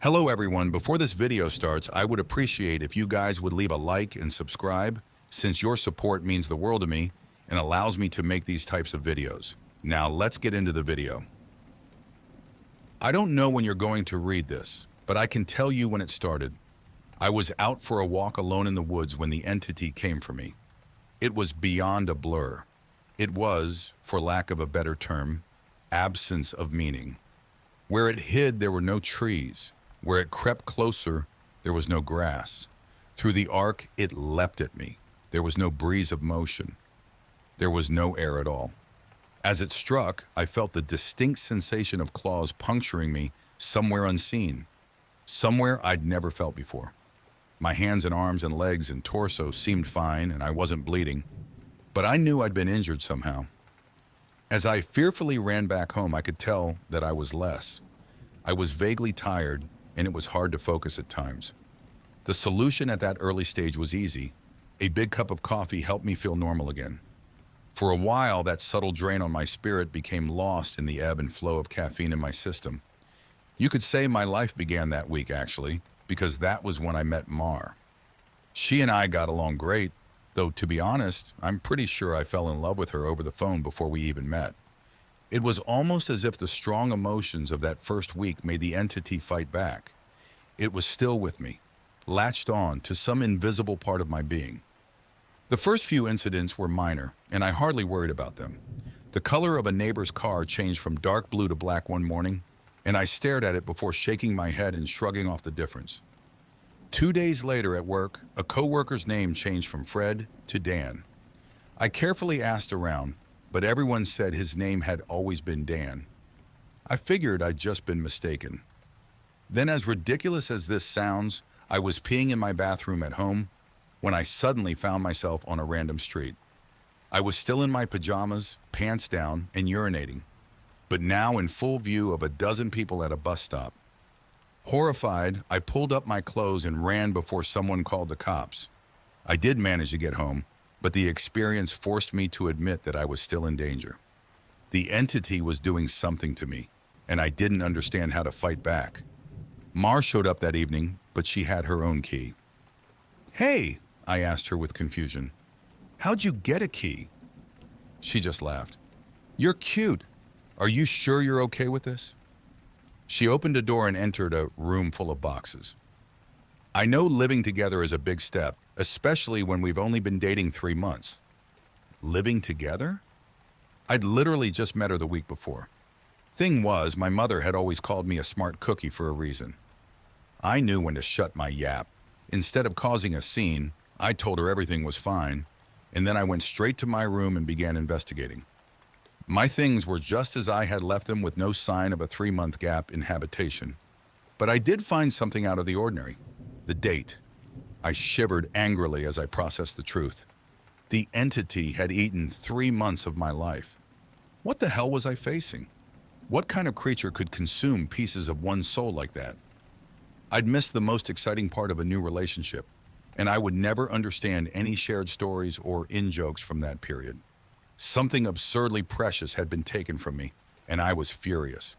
Hello everyone, before this video starts, I would appreciate if you guys would leave a like and subscribe, since your support means the world to me and allows me to make these types of videos. Now let's get into the video. I don't know when you're going to read this, but I can tell you when it started. I was out for a walk alone in the woods when the entity came for me. It was beyond a blur. It was, for lack of a better term, absence of meaning. Where it hid, there were no trees. Where it crept closer, there was no grass. Through the arc, it leapt at me. There was no breeze of motion. There was no air at all. As it struck, I felt the distinct sensation of claws puncturing me somewhere unseen, somewhere I'd never felt before. My hands and arms and legs and torso seemed fine and I wasn't bleeding, but I knew I'd been injured somehow. As I fearfully ran back home, I could tell that I was less. I was vaguely tired, and it was hard to focus at times. The solution at that early stage was easy. A big cup of coffee helped me feel normal again. For a while, that subtle drain on my spirit became lost in the ebb and flow of caffeine in my system. You could say my life began that week, actually, because that was when I met Mar. She and I got along great, though to be honest, I'm pretty sure I fell in love with her over the phone before we even met. It was almost as if the strong emotions of that first week made the entity fight back. It was still with me, latched on to some invisible part of my being. The first few incidents were minor, and I hardly worried about them. The color of a neighbor's car changed from dark blue to black one morning, and I stared at it before shaking my head and shrugging off the difference. 2 days later at work, a coworker's name changed from Fred to Dan. I carefully asked around, but everyone said his name had always been Dan. I figured I'd just been mistaken. Then, as ridiculous as this sounds, I was peeing in my bathroom at home when I suddenly found myself on a random street. I was still in my pajamas, pants down, and urinating, but now in full view of a dozen people at a bus stop. Horrified, I pulled up my clothes and ran before someone called the cops. I did manage to get home, but the experience forced me to admit that I was still in danger. The entity was doing something to me, and I didn't understand how to fight back. Mar showed up that evening, but she had her own key. "Hey," I asked her with confusion. "How'd you get a key?" She just laughed. "You're cute. Are you sure you're okay with this?" She opened a door and entered a room full of boxes. I know living together is a big step, especially when we've only been dating 3 months. Living together? I'd literally just met her the week before. Thing was, my mother had always called me a smart cookie for a reason. I knew when to shut my yap. Instead of causing a scene, I told her everything was fine, and then I went straight to my room and began investigating. My things were just as I had left them, with no sign of a 3-month gap in habitation. But I did find something out of the ordinary. The date. I shivered angrily as I processed the truth. The entity had eaten 3 months of my life. What the hell was I facing? What kind of creature could consume pieces of one's soul like that? I'd missed the most exciting part of a new relationship, and I would never understand any shared stories or in-jokes from that period. Something absurdly precious had been taken from me, and I was furious.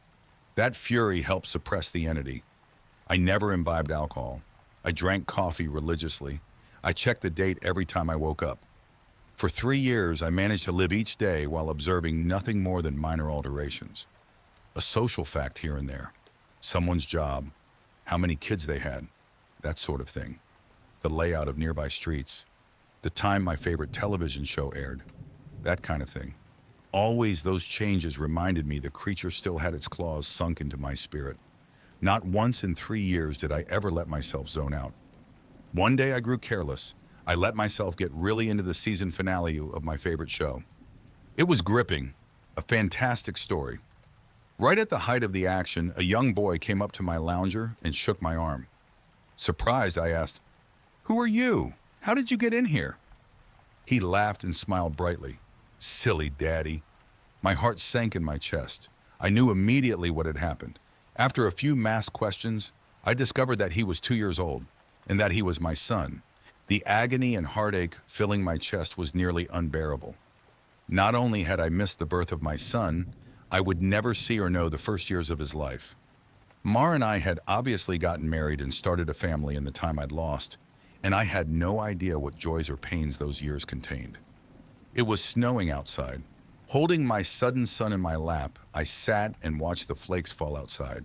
That fury helped suppress the entity. I never imbibed alcohol. I drank coffee religiously. I checked the date every time I woke up. For 3 years, I managed to live each day while observing nothing more than minor alterations. A social fact here and there, someone's job, how many kids they had, that sort of thing. The layout of nearby streets, the time my favorite television show aired, that kind of thing. Always those changes reminded me the creature still had its claws sunk into my spirit. Not once in 3 years did I ever let myself zone out. One day I grew careless. I let myself get really into the season finale of my favorite show. It was gripping, a fantastic story. Right at the height of the action, a young boy came up to my lounger and shook my arm. Surprised, I asked, "Who are you? How did you get in here?" He laughed and smiled brightly. Silly daddy. My heart sank in my chest. I knew immediately what had happened. After a few masked questions, I discovered that he was 2 years old and that he was my son. The agony and heartache filling my chest was nearly unbearable. Not only had I missed the birth of my son, I would never see or know the first years of his life. Mar and I had obviously gotten married and started a family in the time I'd lost, and I had no idea what joys or pains those years contained. It was snowing outside. Holding my sudden son in my lap, I sat and watched the flakes fall outside.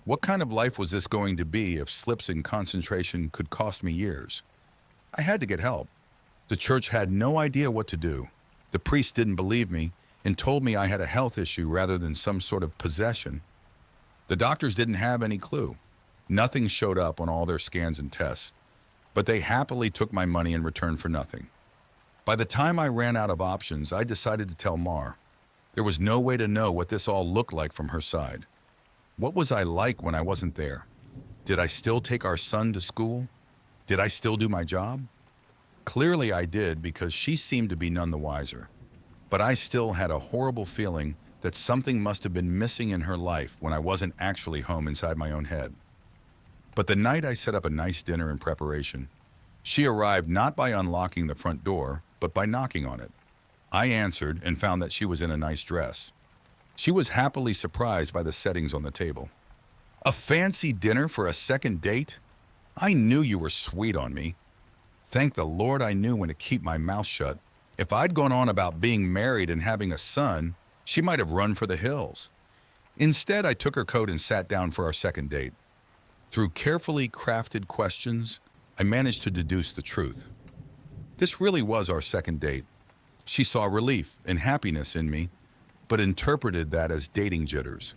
What kind of life was this going to be if slips in concentration could cost me years? I had to get help. The church had no idea what to do. The priest didn't believe me and told me I had a health issue rather than some sort of possession. The doctors didn't have any clue. Nothing showed up on all their scans and tests, but they happily took my money in return for nothing. By the time I ran out of options, I decided to tell Mar. There was no way to know what this all looked like from her side. What was I like when I wasn't there? Did I still take our son to school? Did I still do my job? Clearly I did, because she seemed to be none the wiser. But I still had a horrible feeling that something must have been missing in her life when I wasn't actually home inside my own head. But the night I set up a nice dinner in preparation, she arrived not by unlocking the front door, but by knocking on it. I answered and found that she was in a nice dress. She was happily surprised by the settings on the table. A fancy dinner for a second date? I knew you were sweet on me. Thank the Lord I knew when to keep my mouth shut. If I'd gone on about being married and having a son, she might have run for the hills. Instead, I took her coat and sat down for our second date. Through carefully crafted questions, I managed to deduce the truth. This really was our second date. She saw relief and happiness in me, but interpreted that as dating jitters.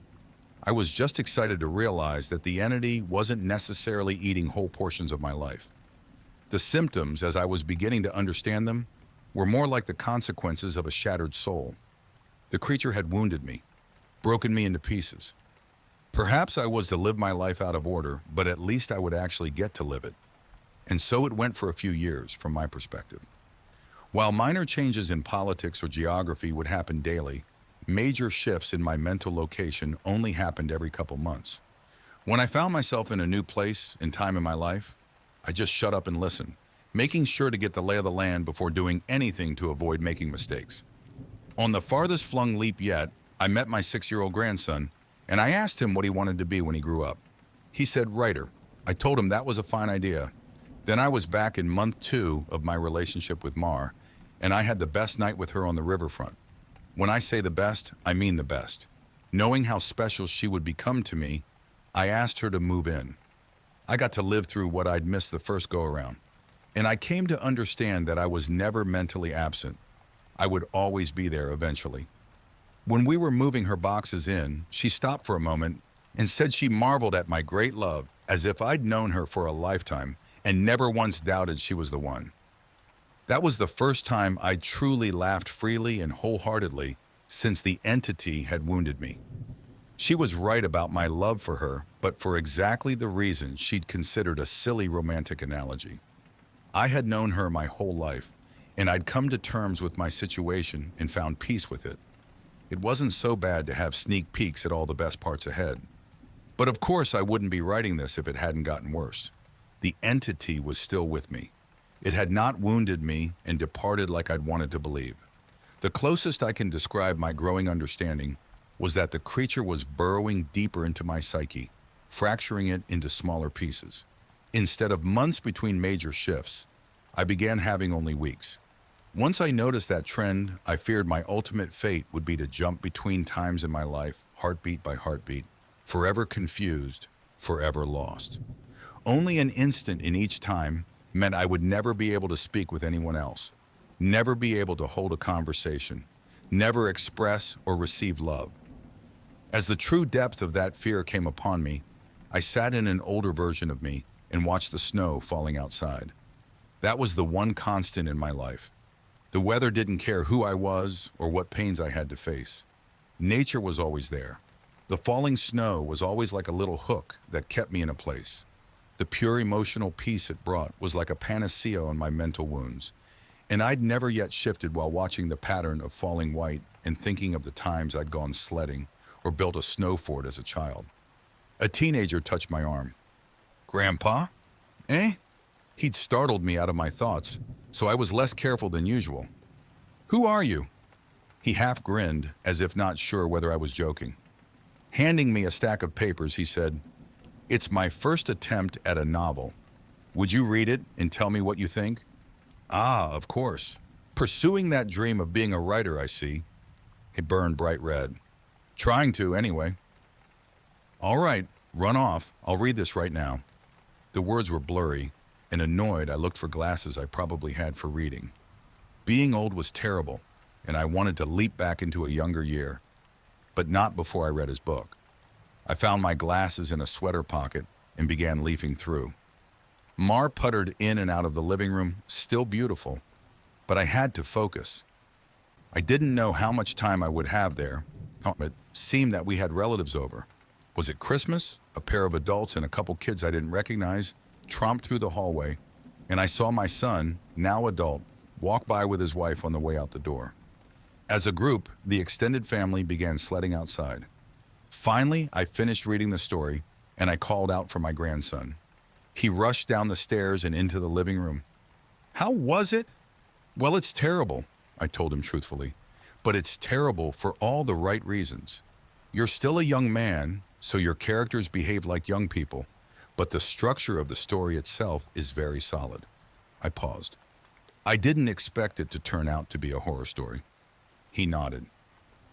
I was just excited to realize that the entity wasn't necessarily eating whole portions of my life. The symptoms, as I was beginning to understand them, were more like the consequences of a shattered soul. The creature had wounded me, broken me into pieces. Perhaps I was to live my life out of order, but at least I would actually get to live it. And so it went for a few years, from my perspective. While minor changes in politics or geography would happen daily, major shifts in my mental location only happened every couple months. When I found myself in a new place and time in my life, I just shut up and listened, making sure to get the lay of the land before doing anything to avoid making mistakes. On the farthest flung leap yet, I met my 6-year-old grandson, and I asked him what he wanted to be when he grew up. He said writer. I told him that was a fine idea. Then I was back in month 2 of my relationship with Mar, and I had the best night with her on the riverfront. When I say the best, I mean the best. Knowing how special she would become to me, I asked her to move in. I got to live through what I'd missed the first go-around, and I came to understand that I was never mentally absent. I would always be there eventually. When we were moving her boxes in, she stopped for a moment and said she marveled at my great love, as if I'd known her for a lifetime and never once doubted she was the one. That was the first time I truly laughed freely and wholeheartedly since the entity had wounded me. She was right about my love for her, but for exactly the reason she'd considered a silly romantic analogy. I had known her my whole life, and I'd come to terms with my situation and found peace with it. It wasn't so bad to have sneak peeks at all the best parts ahead. But of course I wouldn't be writing this if it hadn't gotten worse. The entity was still with me. It had not wounded me and departed like I'd wanted to believe. The closest I can describe my growing understanding was that the creature was burrowing deeper into my psyche, fracturing it into smaller pieces. Instead of months between major shifts, I began having only weeks. Once I noticed that trend, I feared my ultimate fate would be to jump between times in my life, heartbeat by heartbeat, forever confused, forever lost. Only an instant in each time meant I would never be able to speak with anyone else, never be able to hold a conversation, never express or receive love. As the true depth of that fear came upon me, I sat in an older version of me and watched the snow falling outside. That was the one constant in my life. The weather didn't care who I was or what pains I had to face. Nature was always there. The falling snow was always like a little hook that kept me in a place. The pure emotional peace it brought was like a panacea on my mental wounds, and I'd never yet shifted while watching the pattern of falling white and thinking of the times I'd gone sledding or built a snow fort as a child. A teenager touched my arm. "Grandpa? Eh?" He'd startled me out of my thoughts, so I was less careful than usual. "Who are you?" He half grinned, as if not sure whether I was joking. Handing me a stack of papers, he said, It's my first attempt at a novel. Would you read it and tell me what you think? Ah, of course. Pursuing that dream of being a writer, I see. It burned bright red. Trying to, anyway. All right, run off. I'll read this right now. The words were blurry, and annoyed, I looked for glasses I probably had for reading. Being old was terrible, and I wanted to leap back into a younger year, but not before I read his book. I found my glasses in a sweater pocket and began leafing through. Mar puttered in and out of the living room, still beautiful, but I had to focus. I didn't know how much time I would have there. It seemed that we had relatives over. Was it Christmas? A pair of adults and a couple kids I didn't recognize tromped through the hallway, and I saw my son, now adult, walk by with his wife on the way out the door. As a group, the extended family began sledding outside. Finally, I finished reading the story, and I called out for my grandson. He rushed down the stairs and into the living room. How was it? Well, it's terrible, I told him truthfully, but it's terrible for all the right reasons. You're still a young man, so your characters behave like young people, but the structure of the story itself is very solid. I paused. I didn't expect it to turn out to be a horror story. He nodded.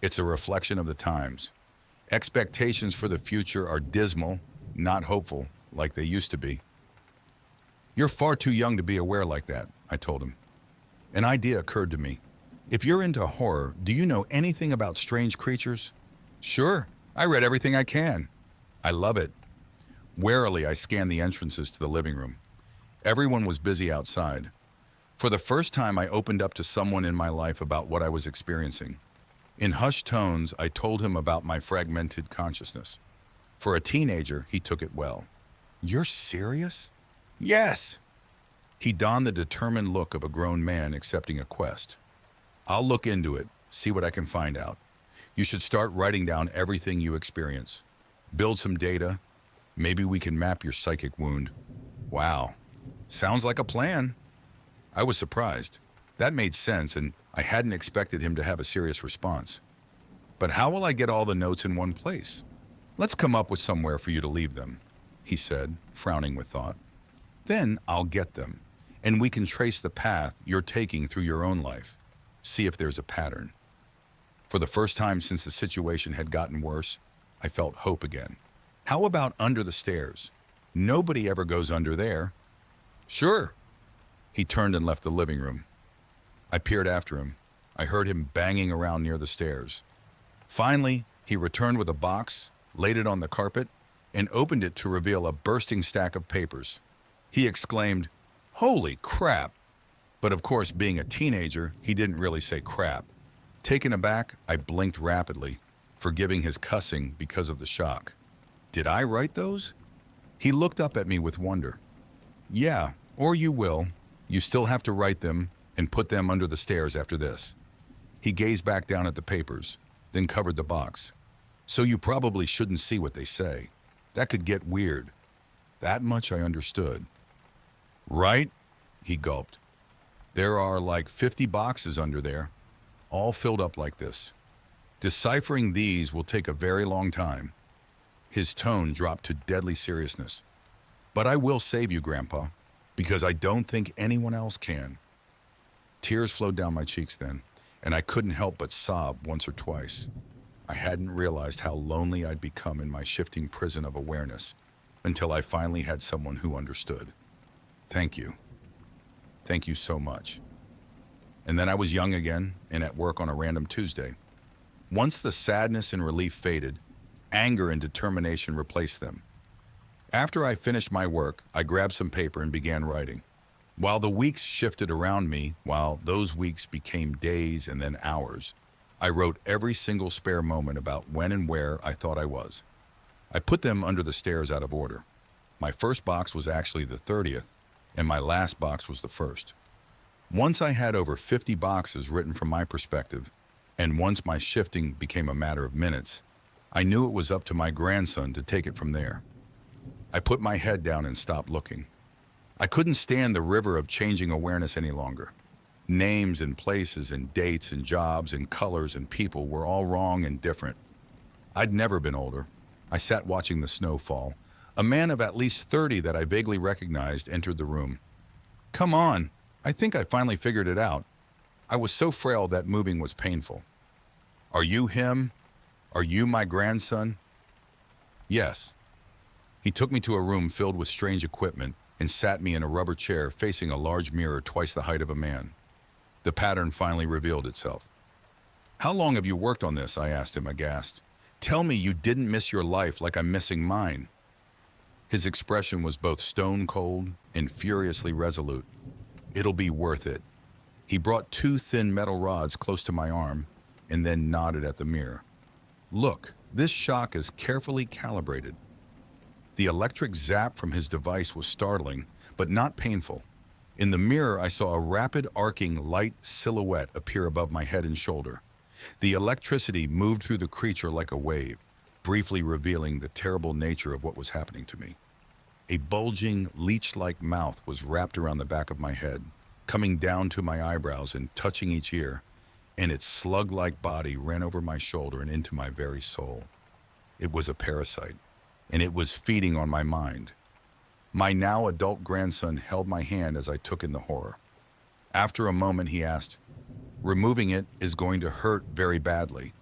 It's a reflection of the times. Expectations for the future are dismal, not hopeful, like they used to be. You're far too young to be aware like that, I told him. An idea occurred to me. If you're into horror, do you know anything about strange creatures? Sure, I read everything I can. I love it. Warily, I scanned the entrances to the living room. Everyone was busy outside. For the first time, I opened up to someone in my life about what I was experiencing. In hushed tones, I told him about my fragmented consciousness. For a teenager, he took it well. You're serious? Yes. He donned the determined look of a grown man accepting a quest. I'll look into it, see what I can find out. You should start writing down everything you experience. Build some data. Maybe we can map your psychic wound. Wow. Sounds like a plan. I was surprised. That made sense, and I hadn't expected him to have a serious response. But how will I get all the notes in one place? Let's come up with somewhere for you to leave them, he said, frowning with thought. Then I'll get them, and we can trace the path you're taking through your own life. See if there's a pattern. For the first time since the situation had gotten worse, I felt hope again. How about under the stairs? Nobody ever goes under there. Sure. He turned and left the living room. I peered after him. I heard him banging around near the stairs. Finally, he returned with a box, laid it on the carpet, and opened it to reveal a bursting stack of papers. He exclaimed, "Holy crap!" But of course, being a teenager, he didn't really say crap. Taken aback, I blinked rapidly, forgiving his cussing because of the shock. Did I write those? He looked up at me with wonder. Yeah, or you will. You still have to write them and put them under the stairs after this. He gazed back down at the papers, then covered the box. So you probably shouldn't see what they say. That could get weird. That much I understood. Right? He gulped. There are like 50 boxes under there, all filled up like this. Deciphering these will take a very long time. His tone dropped to deadly seriousness. But I will save you, Grandpa, because I don't think anyone else can. Tears flowed down my cheeks then, and I couldn't help but sob once or twice. I hadn't realized how lonely I'd become in my shifting prison of awareness until I finally had someone who understood. Thank you. Thank you so much. And then I was young again and at work on a random Tuesday. Once the sadness and relief faded, anger and determination replaced them. After I finished my work, I grabbed some paper and began writing. While the weeks shifted around me, while those weeks became days and then hours, I wrote every single spare moment about when and where I thought I was. I put them under the stairs out of order. My first box was actually the 30th, and my last box was the first. Once I had over 50 boxes written from my perspective, and once my shifting became a matter of minutes, I knew it was up to my grandson to take it from there. I put my head down and stopped looking. I couldn't stand the river of changing awareness any longer. Names and places and dates and jobs and colors and people were all wrong and different. I'd never been older. I sat watching the snow fall, A man of at least 30 that I vaguely recognized entered the room. Come on, I think I finally figured it out. I was so frail that moving was painful. Are you him? Are you my grandson? Yes. He took me to a room filled with strange equipment and sat me in a rubber chair facing a large mirror twice the height of a man. The pattern finally revealed itself. How long have you worked on this? I asked him, aghast. Tell me you didn't miss your life like I'm missing mine. His expression was both stone cold and furiously resolute. It'll be worth it. He brought two thin metal rods close to my arm and then nodded at the mirror. Look, this shock is carefully calibrated. The electric zap from his device was startling, but not painful. In the mirror, I saw a rapid arcing light silhouette appear above my head and shoulder. The electricity moved through the creature like a wave, briefly revealing the terrible nature of what was happening to me. A bulging, leech-like mouth was wrapped around the back of my head, coming down to my eyebrows and touching each ear, and its slug-like body ran over my shoulder and into my very soul. It was a parasite, and it was feeding on my mind. My now adult grandson held my hand as I took in the horror. After a moment, he asked, "Removing it is going to hurt very badly.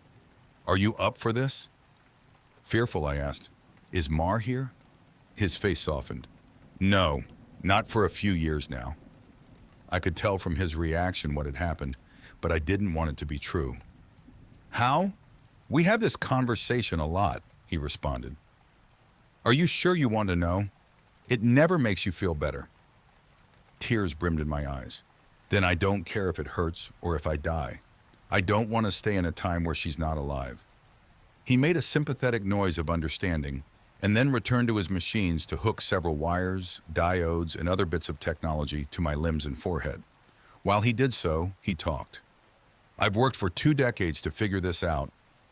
Are you up for this?" Fearful, I asked, "Is Mar here?" His face softened. "No, not for a few years now." I could tell from his reaction what had happened, but I didn't want it to be true. "How? We have this conversation a lot," he responded. "Are you sure you want to know? It never makes you feel better." Tears brimmed in my eyes. "Then I don't care if it hurts or if I die. I don't want to stay in a time where she's not alive." He made a sympathetic noise of understanding and then returned to his machines to hook several wires, diodes, and other bits of technology to my limbs and forehead. While he did so, he talked. "I've worked for 2 decades to figure this out,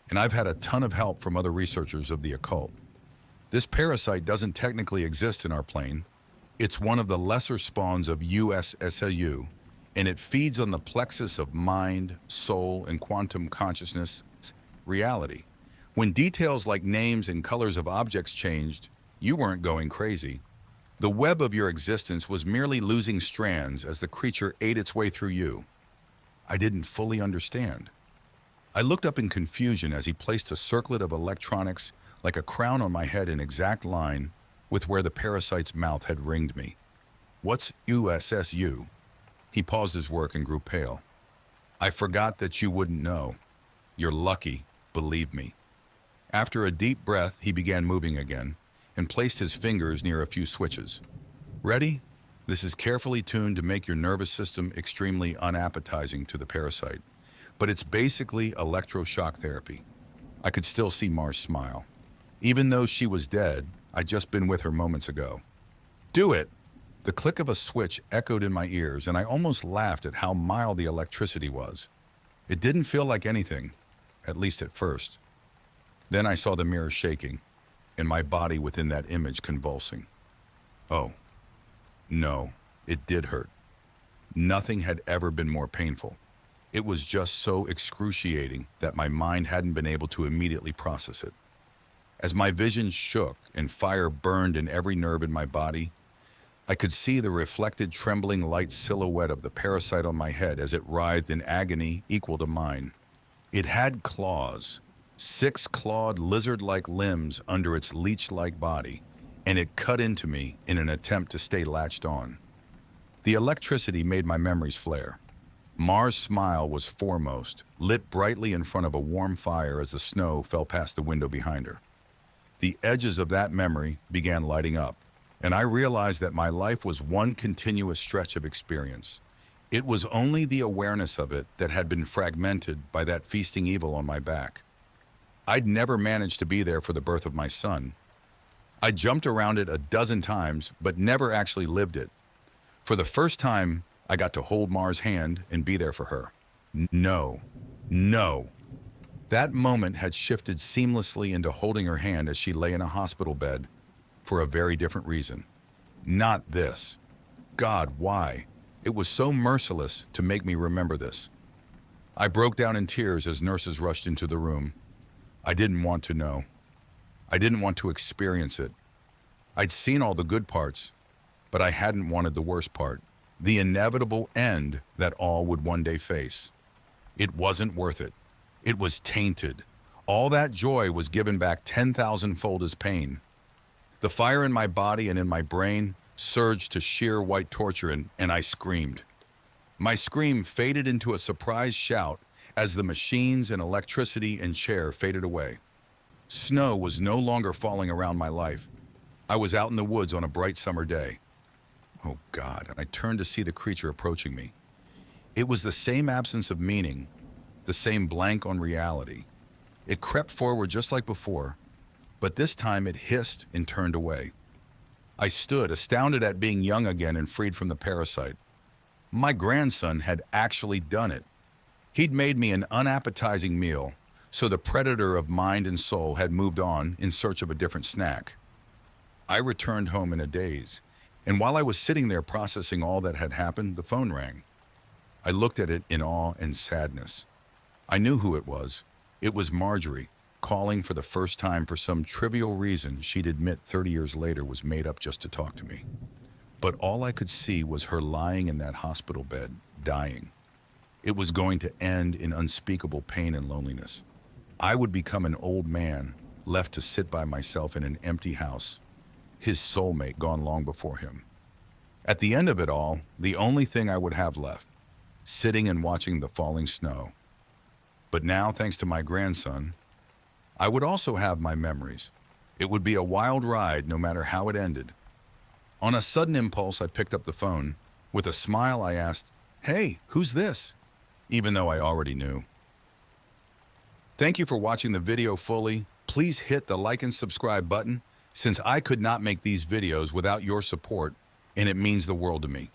and I've had a ton of help from other researchers of the occult. This parasite doesn't technically exist in our plane. It's one of the lesser spawns of USSLU, and it feeds on the plexus of mind, soul, and quantum consciousness reality. When details like names and colors of objects changed, you weren't going crazy. The web of your existence was merely losing strands as the creature ate its way through you." I didn't fully understand. I looked up in confusion as he placed a circlet of electronics like a crown on my head in exact line with where the parasite's mouth had ringed me. "What's USSU?" He paused his work and grew pale. "I forgot that you wouldn't know. You're lucky, believe me." After a deep breath, he began moving again and placed his fingers near a few switches. "Ready? This is carefully tuned to make your nervous system extremely unappetizing to the parasite, but it's basically electroshock therapy." I could still see Mar's smile. Even though she was dead, I'd just been with her moments ago. "Do it!" The click of a switch echoed in my ears, and I almost laughed at how mild the electricity was. It didn't feel like anything, at least at first. Then I saw the mirror shaking, and my body within that image convulsing. Oh, no, it did hurt. Nothing had ever been more painful. It was just so excruciating that my mind hadn't been able to immediately process it. As my vision shook and fire burned in every nerve in my body, I could see the reflected trembling light silhouette of the parasite on my head as it writhed in agony equal to mine. It had claws, 6 clawed lizard-like limbs under its leech-like body, and it cut into me in an attempt to stay latched on. The electricity made my memories flare. Mar's smile was foremost, lit brightly in front of a warm fire as the snow fell past the window behind her. The edges of that memory began lighting up, and I realized that my life was one continuous stretch of experience. It was only the awareness of it that had been fragmented by that feasting evil on my back. I'd never managed to be there for the birth of my son. I jumped around it a dozen times, but never actually lived it. For the first time, I got to hold Mar's hand and be there for her. No. That moment had shifted seamlessly into holding her hand as she lay in a hospital bed for a very different reason. Not this. God, why? It was so merciless to make me remember this. I broke down in tears as nurses rushed into the room. I didn't want to know. I didn't want to experience it. I'd seen all the good parts, but I hadn't wanted the worst part, the inevitable end that all would one day face. It wasn't worth it. It was tainted. All that joy was given back 10,000-fold as pain. The fire in my body and in my brain surged to sheer white torture, and I screamed. My scream faded into a surprised shout as the machines and electricity and chair faded away. Snow was no longer falling around my life. I was out in the woods on a bright summer day. Oh God, and I turned to see the creature approaching me. It was the same absence of meaning, the same blank on reality. It crept forward just like before, but this time it hissed and turned away. I stood, astounded at being young again and freed from the parasite. My grandson had actually done it. He'd made me an unappetizing meal, so the predator of mind and soul had moved on in search of a different snack. I returned home in a daze, and while I was sitting there processing all that had happened, the phone rang. I looked at it in awe and sadness. I knew who it was. It was Marjorie, calling for the first time for some trivial reason she'd admit 30 years later was made up just to talk to me. But all I could see was her lying in that hospital bed, dying. It was going to end in unspeakable pain and loneliness. I would become an old man, left to sit by myself in an empty house, his soulmate gone long before him. At the end of it all, the only thing I would have left, sitting and watching the falling snow. But now, thanks to my grandson, I would also have my memories. It would be a wild ride no matter how it ended. On a sudden impulse, I picked up the phone. With a smile, I asked, "Hey, who's this?" Even though I already knew. Thank you for watching the video fully. Please hit the like and subscribe button, since I could not make these videos without your support, and it means the world to me.